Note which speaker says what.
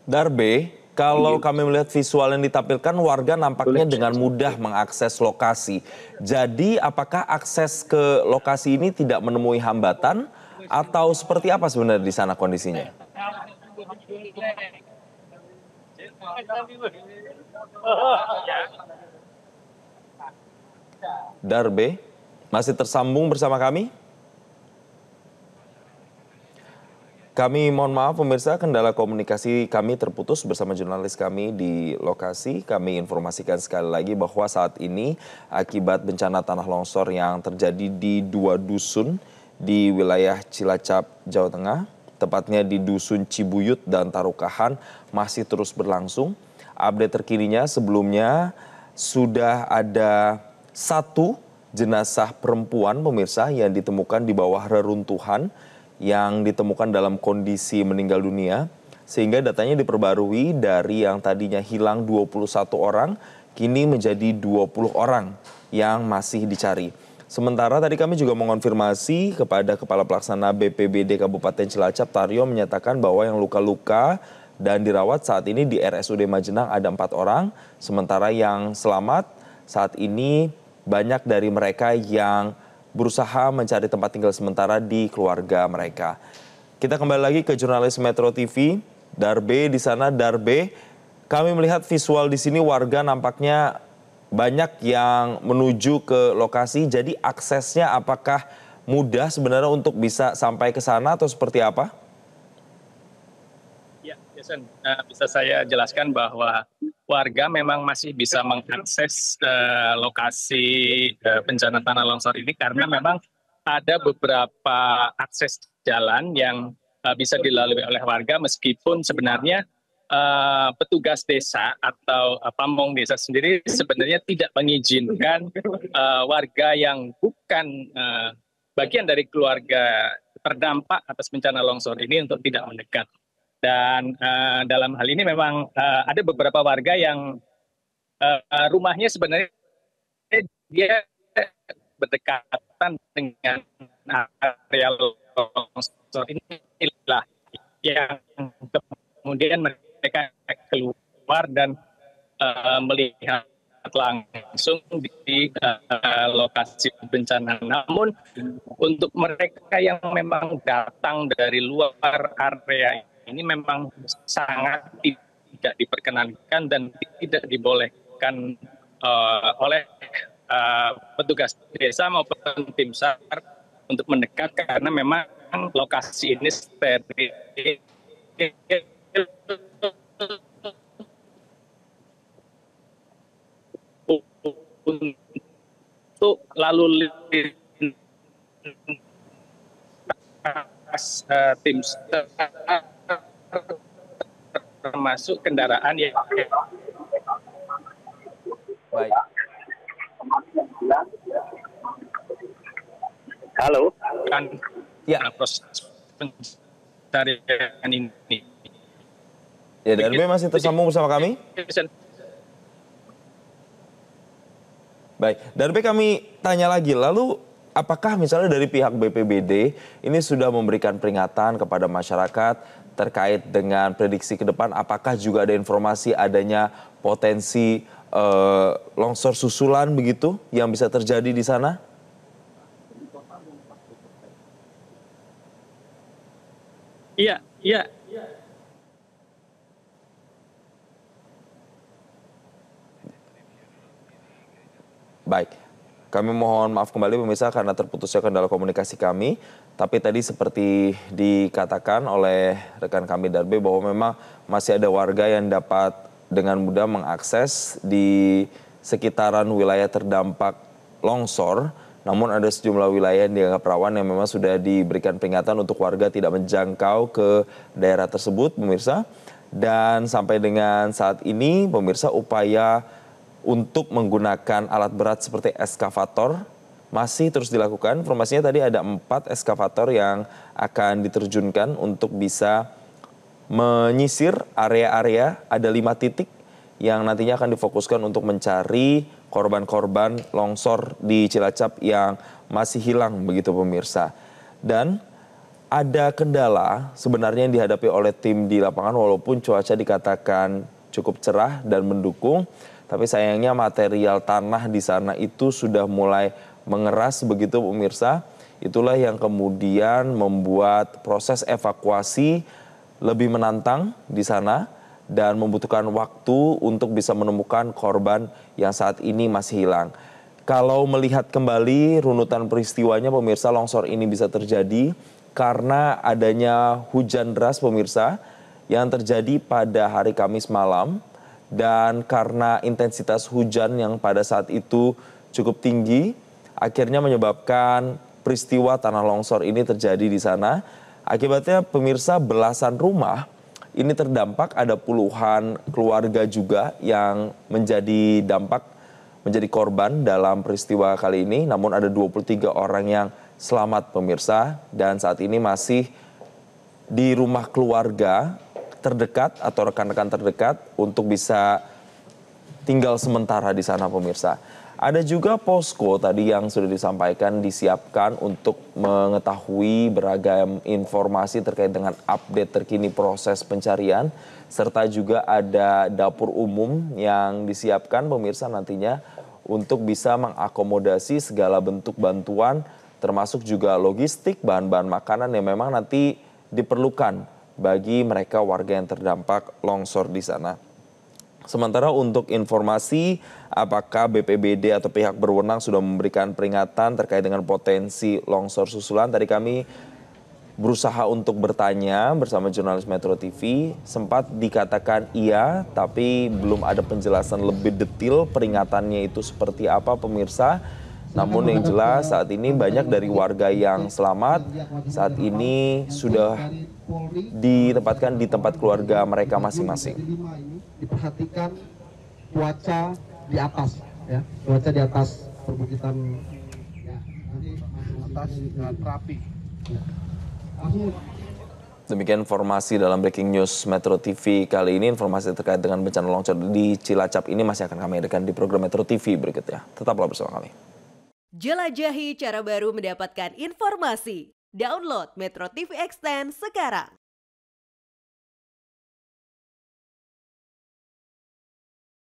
Speaker 1: Darbe, kalau kami melihat visual yang ditampilkan, warga nampaknya dengan mudah mengakses lokasi. Jadi, apakah akses ke lokasi ini tidak menemui hambatan atau seperti apa sebenarnya di sana kondisinya? Darbe, masih tersambung bersama kami? Kami mohon maaf pemirsa, kendala komunikasi kami terputus bersama jurnalis kami di lokasi. Kami informasikan sekali lagi bahwa saat ini akibat bencana tanah longsor yang terjadi di 2 dusun di wilayah Cilacap, Jawa Tengah, tepatnya di Dusun Cibuyut dan Tarukahan, masih terus berlangsung. Update terkininya sebelumnya sudah ada 1 jenazah perempuan pemirsa yang ditemukan di bawah reruntuhan yang ditemukan dalam kondisi meninggal dunia, sehingga datanya diperbarui dari yang tadinya hilang 21 orang, kini menjadi 20 orang yang masih dicari. Sementara tadi kami juga mengonfirmasi kepada Kepala Pelaksana BPBD Kabupaten Cilacap, Taryo, menyatakan bahwa yang luka-luka dan dirawat saat ini di RSUD Majenang ada 4 orang, sementara yang selamat saat ini banyak dari mereka yang berusaha mencari tempat tinggal sementara di keluarga mereka. Kita kembali lagi ke jurnalis Metro TV, Darbe di sana. Darbe, kami melihat visual di sini warga nampaknya banyak yang menuju ke lokasi. Jadi aksesnya apakah mudah sebenarnya untuk bisa sampai ke sana atau seperti apa?
Speaker 2: Ya, Jason, bisa saya jelaskan bahwa warga memang masih bisa mengakses lokasi bencana tanah longsor ini karena memang ada beberapa akses jalan yang bisa dilalui oleh warga meskipun sebenarnya petugas desa atau pamong desa sendiri sebenarnya tidak mengizinkan warga yang bukan bagian dari keluarga terdampak atas bencana longsor ini untuk tidak mendekat. Dan dalam hal ini memang ada beberapa warga yang rumahnya sebenarnya dia berdekatan dengan area longsor inilah yang kemudian mereka keluar dan melihat langsung di lokasi bencana. Namun untuk mereka yang memang datang dari luar area ini memang sangat tidak diperkenankan dan tidak dibolehkan oleh petugas desa maupun tim SAR untuk mendekat karena memang lokasi ini steril untuk lalu lintas tim SAR termasuk kendaraan yang
Speaker 1: Baik.
Speaker 2: halo kan
Speaker 1: Ya.
Speaker 2: proses pencarian ini.
Speaker 1: Ya, Darbe masih tersambung bersama kami? Baik, Darbe kami tanya lagi, lalu apakah misalnya dari pihak BPBD ini sudah memberikan peringatan kepada masyarakat terkait dengan prediksi ke depan, apakah juga ada informasi adanya potensi longsor susulan begitu yang bisa terjadi di sana?
Speaker 2: Iya, iya.
Speaker 1: Baik, kami mohon maaf kembali pemirsa karena terputusnya kendala komunikasi kami. Tapi tadi seperti dikatakan oleh rekan kami Darbe bahwa memang masih ada warga yang dapat dengan mudah mengakses di sekitaran wilayah terdampak longsor. Namun ada sejumlah wilayah yang dianggap rawan yang memang sudah diberikan peringatan untuk warga tidak menjangkau ke daerah tersebut pemirsa. Dan sampai dengan saat ini pemirsa upaya untuk menggunakan alat berat seperti eskavator masih terus dilakukan. Informasinya tadi ada 4 eskavator yang akan diterjunkan untuk bisa menyisir area-area. Ada 5 titik yang nantinya akan difokuskan untuk mencari korban-korban longsor di Cilacap yang masih hilang begitu pemirsa. Dan ada kendala sebenarnya yang dihadapi oleh tim di lapangan walaupun cuaca dikatakan cukup cerah dan mendukung. Tapi sayangnya material tanah di sana itu sudah mulai mengeras begitu pemirsa. Itulah yang kemudian membuat proses evakuasi lebih menantang di sana dan membutuhkan waktu untuk bisa menemukan korban yang saat ini masih hilang. Kalau melihat kembali runutan peristiwanya pemirsa, longsor ini bisa terjadi karena adanya hujan deras pemirsa yang terjadi pada hari Kamis malam. Dan karena intensitas hujan yang pada saat itu cukup tinggi, akhirnya menyebabkan peristiwa tanah longsor ini terjadi di sana. Akibatnya pemirsa belasan rumah ini terdampak, ada puluhan keluarga juga yang menjadi korban dalam peristiwa kali ini. Namun ada 23 orang yang selamat pemirsa dan saat ini masih di rumah keluarga terdekat atau rekan-rekan terdekat untuk bisa tinggal sementara di sana pemirsa. Ada juga posko tadi yang sudah disampaikan disiapkan untuk mengetahui beragam informasi terkait dengan update terkini proses pencarian. Serta juga ada dapur umum yang disiapkan pemirsa nantinya untuk bisa mengakomodasi segala bentuk bantuan termasuk juga logistik, bahan-bahan makanan yang memang nanti diperlukan bagi mereka warga yang terdampak longsor di sana. Sementara untuk informasi apakah BPBD atau pihak berwenang sudah memberikan peringatan terkait dengan potensi longsor susulan, tadi kami berusaha untuk bertanya bersama jurnalis Metro TV, sempat dikatakan iya, tapi belum ada penjelasan lebih detail peringatannya itu seperti apa pemirsa. Namun yang jelas saat ini banyak dari warga yang selamat saat ini sudah ditempatkan di tempat keluarga mereka masing-masing.
Speaker 3: Diperhatikan cuaca di atas, ya, cuaca di atas perbukitan, ya, atas terapi. Ya.
Speaker 1: Demikian informasi dalam Breaking News Metro TV kali ini. Informasi terkait dengan bencana longsor di Cilacap ini masih akan kami hadirkan di program Metro TV berikutnya. Tetaplah bersama kami.
Speaker 4: Jelajahi cara baru mendapatkan informasi. Download Metro TV Extend sekarang.